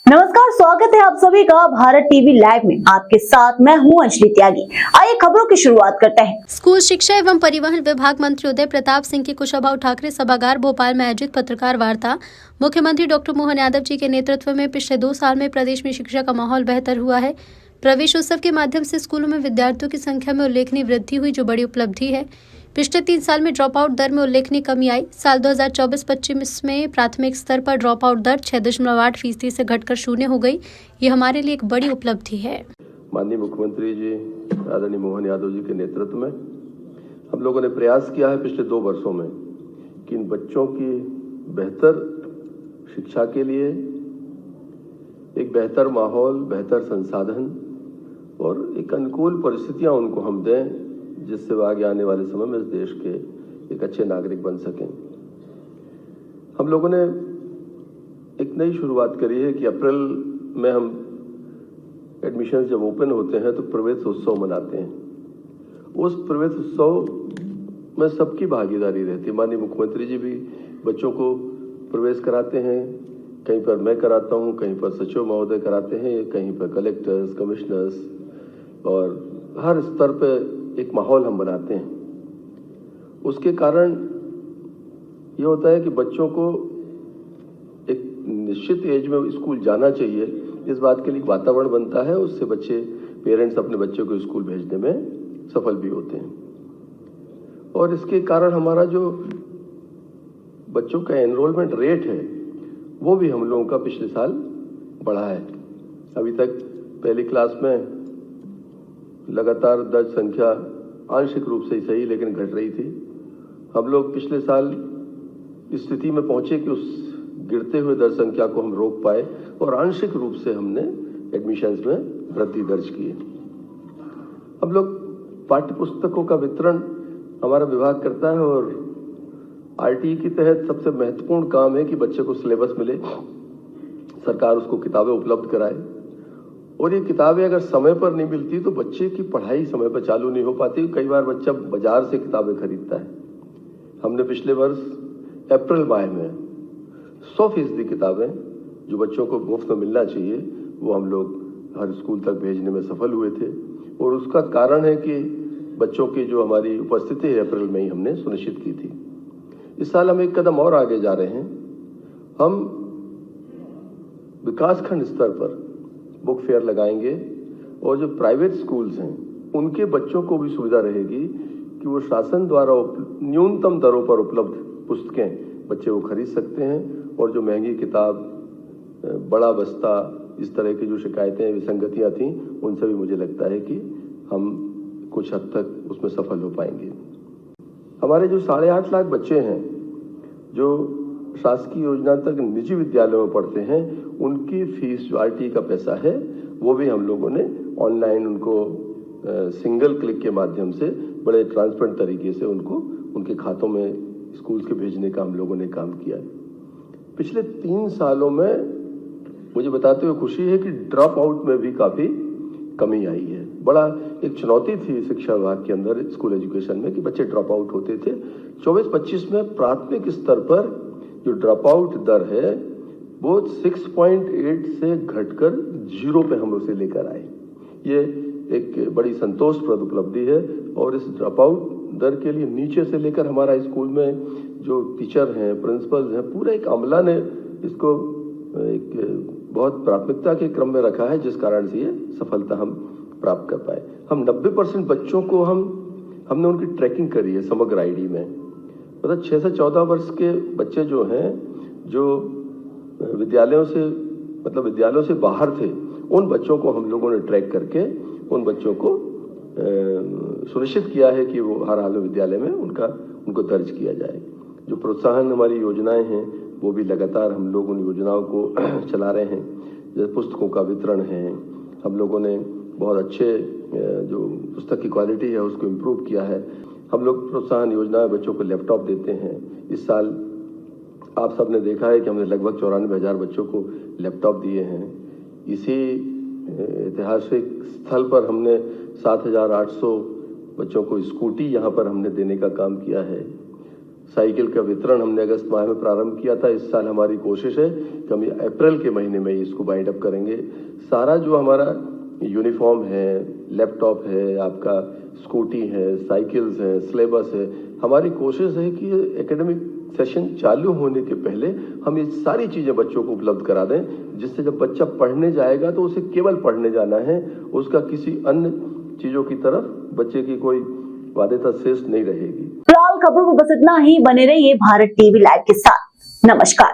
नमस्कार, स्वागत है आप सभी का भारत टीवी लाइव में। आपके साथ मैं हूं अंजलि त्यागी। आइए खबरों की शुरुआत करते हैं। स्कूल शिक्षा एवं परिवहन विभाग मंत्री उदय प्रताप सिंह की कुशाभाऊ ठाकरे सभागार भोपाल में आयोजित पत्रकार वार्ता। मुख्यमंत्री डॉक्टर मोहन यादव जी के नेतृत्व में पिछले 2 साल में प्रदेश में शिक्षा का माहौल बेहतर हुआ है। प्रवेश उत्सव के माध्यम से स्कूलों में विद्यार्थियों की संख्या में उल्लेखनीय वृद्धि हुई, जो बड़ी उपलब्धि है। पिछले 3 साल में ड्रॉप आउट दर में उल्लेखनीय कमी आई। साल 2024-25 में प्राथमिक स्तर पर ड्रॉप आउट दर 6.8% से घटकर 0 हो गई। ये हमारे लिए एक बड़ी उपलब्धि है। माननीय मुख्यमंत्री जी आदरणीय मोहन यादव जी के नेतृत्व में हम लोगों ने प्रयास किया है पिछले 2 वर्षों में कि इन बच्चों की बेहतर शिक्षा के लिए एक बेहतर माहौल, बेहतर संसाधन और एक अनुकूल परिस्थितियां उनको हम दें, जिससे वो आगे आने वाले समय में इस देश के एक अच्छे नागरिक बन सकें। हम लोगों ने एक नई शुरुआत करी है कि अप्रैल में हम एडमिशन जब ओपन होते हैं तो प्रवेश उत्सव मनाते हैं। उस प्रवेश उत्सव में सबकी भागीदारी रहती है। माननीय मुख्यमंत्री जी भी बच्चों को प्रवेश कराते हैं, कहीं पर मैं कराता हूं, कहीं पर सचिव महोदय कराते हैं, कहीं पर कलेक्टर्स, कमिश्नर्स, और हर स्तर पे एक माहौल हम बनाते हैं। उसके कारण ये होता है कि बच्चों को एक निश्चित एज में स्कूल जाना चाहिए, इस बात के लिए वातावरण बनता है। उससे बच्चे, पेरेंट्स अपने बच्चों को स्कूल भेजने में सफल भी होते हैं। और इसके कारण हमारा जो बच्चों का एनरोलमेंट रेट है वो भी हम लोगों का पिछले साल बढ़ा है। अभी तक पहली क्लास में लगातार दर्ज संख्या आंशिक रूप से ही सही लेकिन घट रही थी। हम लोग पिछले साल इस स्थिति में पहुंचे कि उस गिरते हुए दर संख्या को हम रोक पाए और आंशिक रूप से हमने एडमिशन्स में वृद्धि दर्ज की है। हम लोग पाठ्य पुस्तकों का वितरण हमारा विभाग करता है और आरटीई के तहत सबसे महत्वपूर्ण काम है कि बच्चे को सिलेबस मिले, सरकार उसको किताबें उपलब्ध कराए। और ये किताबें अगर समय पर नहीं मिलती तो बच्चे की पढ़ाई समय पर चालू नहीं हो पाती। कई बार बच्चा बाजार से किताबें खरीदता है। हमने पिछले वर्ष अप्रैल माह में 100% किताबें जो बच्चों को मुफ्त में मिलना चाहिए वो हम लोग हर स्कूल तक भेजने में सफल हुए थे। और उसका कारण है कि बच्चों की जो हमारी उपस्थिति है अप्रैल में ही हमने सुनिश्चित की थी। इस साल हम एक कदम और आगे जा रहे हैं। हम विकासखंड स्तर पर बुक फेयर लगाएंगे और जो प्राइवेट स्कूल्स हैं उनके बच्चों को भी सुविधा रहेगी कि वो शासन द्वारा न्यूनतम दरों पर उपलब्ध पुस्तकें बच्चे वो खरीद सकते हैं। और जो महंगी किताब, बड़ा बस्ता, इस तरह की जो शिकायतें, विसंगतियां थीं, उनसे भी मुझे लगता है कि हम कुछ हद तक उसमें सफल हो पाएंगे। हमारे जो 8.5 लाख बच्चे हैं जो शासकीय योजना तक निजी विद्यालयों में पढ़ते हैं, उनकी फीस जो आरटीई का पैसा है वो भी हम लोगों ने ऑनलाइन उनको सिंगल क्लिक के माध्यम से बड़े ट्रांसपेरेंट तरीके से उनको उनके खातों में स्कूल के भेजने का हम लोगों ने काम किया है। पिछले 3 सालों में मुझे बताते हुए खुशी है कि ड्रॉप आउट में भी काफी कमी आई है। बड़ा एक चुनौती थी शिक्षा विभाग के अंदर स्कूल एजुकेशन में कि बच्चे ड्रॉप आउट होते थे। 24-25 में प्राथमिक स्तर पर जो ड्रॉप आउट दर है वो 6.8 से घटकर 0 पे हम उसे लेकर आए। ये एक बड़ी संतोषप्रद उपलब्धि है। और इस ड्रॉप आउट दर के लिए नीचे से लेकर हमारा स्कूल में जो टीचर हैं, प्रिंसिपल्स हैं, पूरा एक अमला ने इसको एक बहुत प्राथमिकता के क्रम में रखा है, जिस कारण से ये सफलता हम प्राप्त कर पाए। हम 90% बच्चों को हमने उनकी ट्रैकिंग करी है समग्र आईडी में। मतलब 6 से 14 वर्ष के बच्चे जो हैं, जो विद्यालयों से बाहर थे, उन बच्चों को हम लोगों ने ट्रैक करके उन बच्चों को सुनिश्चित किया है कि वो हर हाल में विद्यालय में उनको दर्ज किया जाए। जो प्रोत्साहन हमारी योजनाएं हैं वो भी लगातार हम लोग उन योजनाओं को चला रहे हैं। जैसे पुस्तकों का वितरण है, हम लोगों ने बहुत अच्छे जो पुस्तक की क्वालिटी है उसको इम्प्रूव किया है। हम लोग प्रोत्साहन योजना में बच्चों को लैपटॉप देते हैं। इस साल आप सबने देखा है कि हमने लगभग 94,000 बच्चों को लैपटॉप दिए हैं। इसी ऐतिहासिक स्थल पर हमने 7,800 बच्चों को स्कूटी यहाँ पर हमने देने का काम किया है। साइकिल का वितरण हमने अगस्त माह में प्रारंभ किया था। इस साल हमारी कोशिश है कि हम अप्रैल के महीने में इसको बाइंड अप करेंगे। सारा जो हमारा यूनिफॉर्म है, लैपटॉप है, आपका स्कूटी है, साइकिल्स है, सिलेबस है, हमारी कोशिश है कि एकेडमिक सेशन चालू होने के पहले हम ये सारी चीजें बच्चों को उपलब्ध करा दें, जिससे जब बच्चा पढ़ने जाएगा तो उसे केवल पढ़ने जाना है, उसका किसी अन्य चीजों की तरफ बच्चे की कोई बाध्यता शेष नहीं रहेगी। फिलहाल खबरों में बस इतना ही। बने रहिए भारत टीवी लाइव के साथ। नमस्कार।